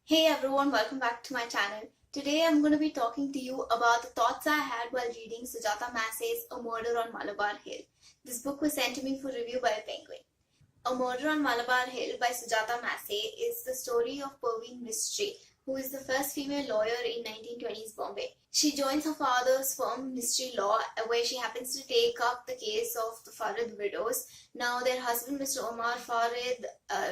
Hey everyone, welcome back to my channel. Today I'm going to be talking to you about the thoughts I had while reading Sujata Massey's A Murder on Malabar Hill. This book was sent to me for review by a penguin. A Murder on Malabar Hill by Sujata Massey is the story of Perveen Mistry, who is the first female lawyer in 1920s Bombay. She joins her father's firm, Mistry Law, where she happens to take up the case of the Farid widows. Now, their husband, Mr. Omar Farid,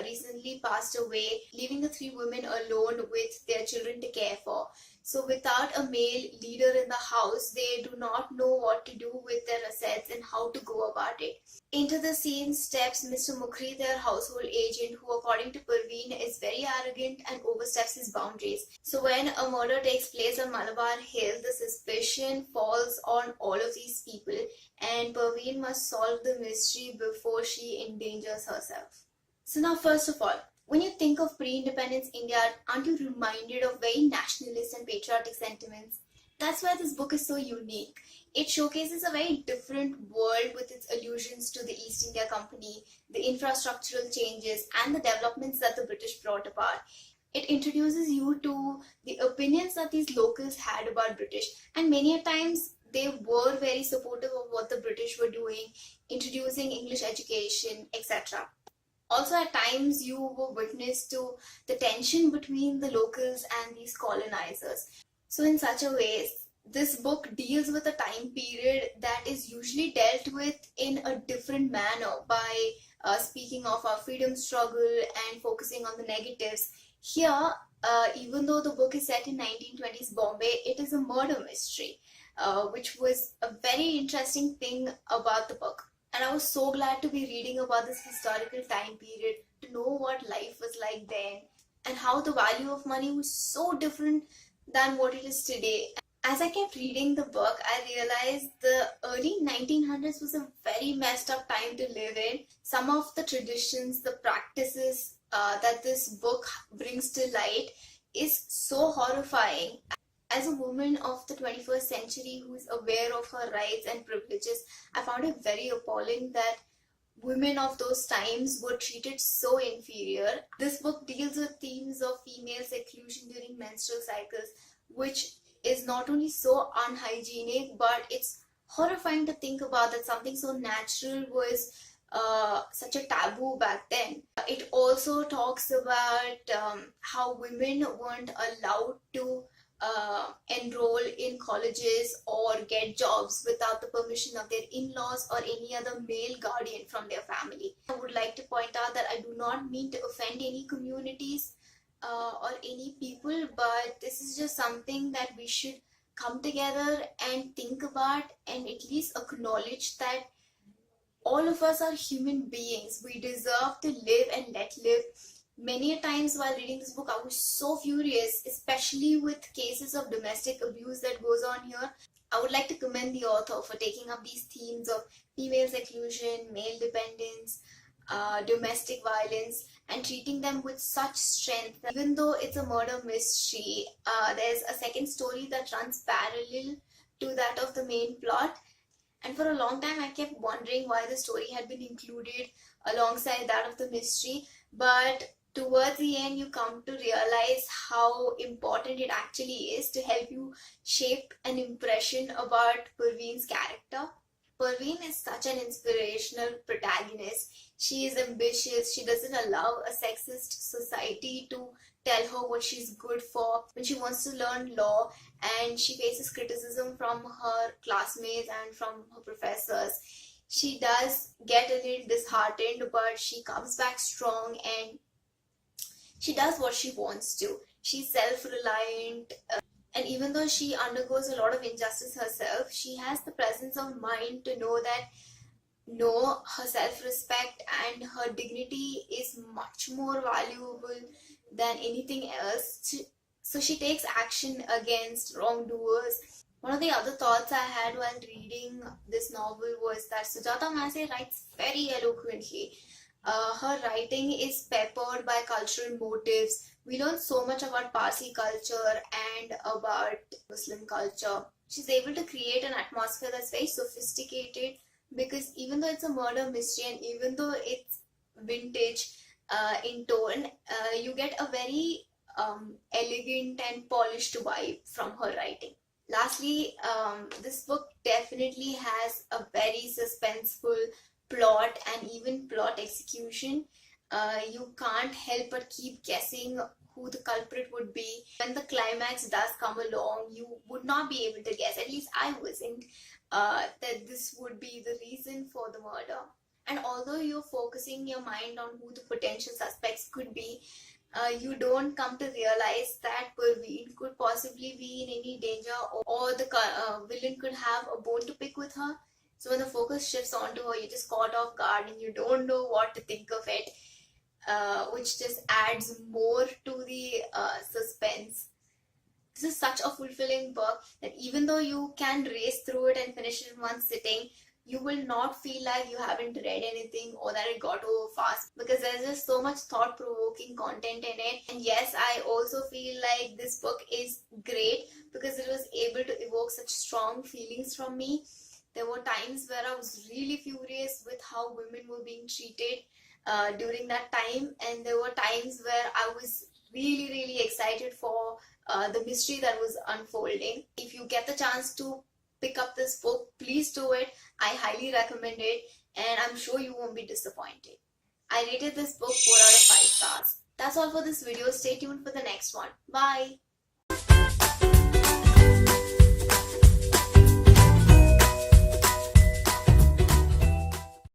recently passed away, leaving the three women alone with their children to care for. So, without a male leader in the house, they do not know what to do with their assets and how to go about it. Into the scene steps Mr. Mukri, their household agent, who, according to Parveen, is very arrogant and oversteps his boundaries. So, when a murder takes place on Malabar Hill, the suspicion falls on all of these people, and Parveen must solve the mystery before she endangers herself. So, now, first of all, when you think of pre-independence India, aren't you reminded of very nationalist and patriotic sentiments? That's why this book is so unique. It showcases a very different world with its allusions to the East India Company, the infrastructural changes, and the developments that the British brought about. It introduces you to the opinions that these locals had about British, and many a times they were very supportive of what the British were doing, introducing English education, etc. Also, at times, you were witness to the tension between the locals and these colonizers. So, in such a way, this book deals with a time period that is usually dealt with in a different manner by speaking of our freedom struggle and focusing on the negatives. Here, even though the book is set in 1920s Bombay, it is a murder mystery, which was a very interesting thing about the book. And I was so glad to be reading about this historical time period, to know what life was like then, and how the value of money was so different than what it is today. As I kept reading the book, I realized the early 1900s was a very messed up time to live in. Some of the traditions, the practices that this book brings to light is so horrifying. As a woman of the 21st century who is aware of her rights and privileges, I found it very appalling that women of those times were treated so inferior. This book deals with themes of female seclusion during menstrual cycles, which is not only so unhygienic, but it's horrifying to think about that something so natural was such a taboo back then. It also talks about how women weren't allowed to enroll in colleges or get jobs without the permission of their in-laws or any other male guardian from their family. I would like to point out that I do not mean to offend any communities or any people, but this is just something that we should come together and think about and at least acknowledge that all of us are human beings. We deserve to live and let live. Many a times while reading this book, I was so furious, especially with cases of domestic abuse that goes on here. I would like to commend the author for taking up these themes of female seclusion, male dependence, domestic violence, and treating them with such strength. Even though it's a murder mystery, there's a second story that runs parallel to that of the main plot. And for a long time, I kept wondering why the story had been included alongside that of the mystery. But towards the end, you come to realize how important it actually is to help you shape an impression about Parveen's character. Parveen is such an inspirational protagonist. She is ambitious. She doesn't allow a sexist society to tell her what she's good for. When she wants to learn law and she faces criticism from her classmates and from her professors, she does get a little disheartened, but she comes back strong and she does what she wants to. She's self-reliant, and even though she undergoes a lot of injustice herself, she has the presence of mind to know that no, her self-respect and her dignity is much more valuable than anything else. So she takes action against wrongdoers. One of the other thoughts I had while reading this novel was that Sujata Massey writes very eloquently. Her writing is peppered by cultural motifs. We learn so much about Parsi culture and about Muslim culture. She's able to create an atmosphere that's very sophisticated, because even though it's a murder mystery and even though it's vintage in tone, you get a very elegant and polished vibe from her writing. Lastly, this book definitely has a very suspenseful plot and even plot execution. You can't help but keep guessing who the culprit would be. When the climax does come along, you would not be able to guess, at least I wasn't, that this would be the reason for the murder. And although you're focusing your mind on who the potential suspects could be, you don't come to realize that Parveen could possibly be in any danger, or the villain could have a bone to pick with her. So when the focus shifts onto her, you're just caught off guard and you don't know what to think of it, which just adds more to the suspense. This is such a fulfilling book that even though you can race through it and finish it in one sitting, you will not feel like you haven't read anything or that it got over fast, because there's just so much thought-provoking content in it. And yes, I also feel like this book is great because it was able to evoke such strong feelings from me. There were times where I was really furious with how women were being treated during that time, and there were times where I was really excited for the mystery that was unfolding. If you get the chance to pick up this book, please do it. I highly recommend it, and I'm sure you won't be disappointed. I rated this book 4 out of 5 stars. That's all for this video. Stay tuned for the next one. Bye.